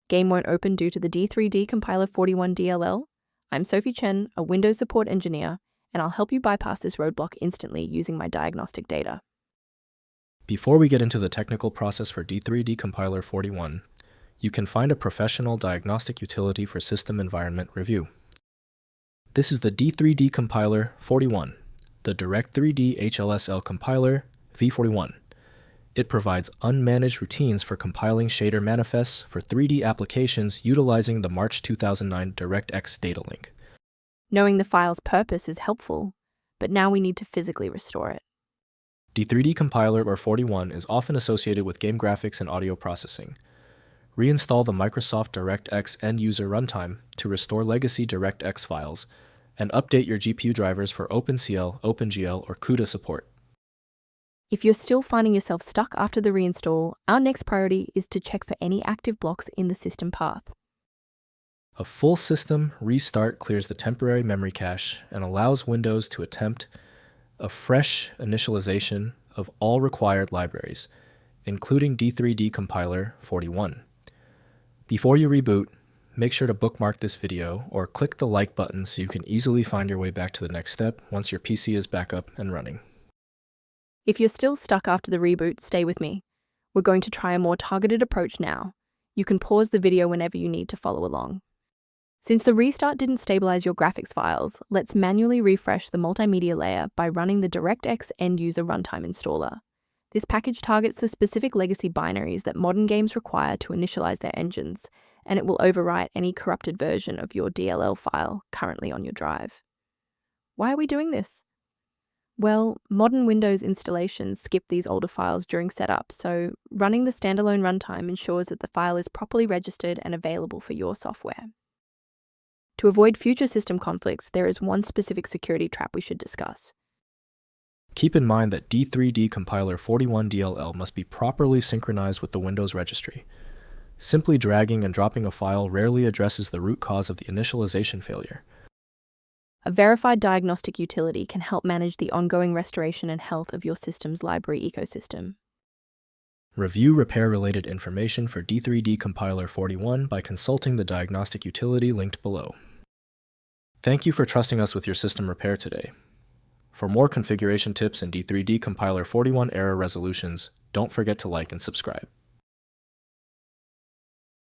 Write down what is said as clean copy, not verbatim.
Game won't open due to the D3D Compiler 41 DLL? I'm Sophie Chen, a Windows support engineer, and I'll help you bypass this roadblock instantly using my diagnostic data. Before we get into the technical process for D3D Compiler 41, you can find a professional diagnostic utility for system environment review. This is the D3D Compiler 41, the Direct3D HLSL Compiler v41. It provides unmanaged routines for compiling shader manifests for 3D applications utilizing the March 2009 DirectX data link. Knowing the file's purpose is helpful, but now we need to physically restore it. D3D Compiler or 41 is often associated with game graphics and audio processing. Reinstall the Microsoft DirectX End-User Runtime to restore legacy DirectX files, and update your GPU drivers for OpenCL, OpenGL, or CUDA support. If you're still finding yourself stuck after the reinstall, our next priority is to check for any active blocks in the system path. A full system restart clears the temporary memory cache and allows Windows to attempt a fresh initialization of all required libraries, including D3D Compiler 41. Before you reboot, make sure to bookmark this video or click the like button so you can easily find your way back to the next step once your PC is back up and running. If you're still stuck after the reboot, stay with me. We're going to try a more targeted approach now. You can pause the video whenever you need to follow along. Since the restart didn't stabilize your graphics files, let's manually refresh the multimedia layer by running the DirectX End-User Runtime installer. This package targets the specific legacy binaries that modern games require to initialize their engines, and it will overwrite any corrupted version of your DLL file currently on your drive. Why are we doing this? Well, modern Windows installations skip these older files during setup, so running the standalone runtime ensures that the file is properly registered and available for your software. To avoid future system conflicts, there is one specific security trap we should discuss. Keep in mind that D3D Compiler 41 DLL must be properly synchronized with the Windows registry. Simply dragging and dropping a file rarely addresses the root cause of the initialization failure. A verified diagnostic utility can help manage the ongoing restoration and health of your system's library ecosystem. Review repair-related information for D3D Compiler 41 by consulting the diagnostic utility linked below. Thank you for trusting us with your system repair today. For more configuration tips and D3D Compiler 41 error resolutions, don't forget to like and subscribe.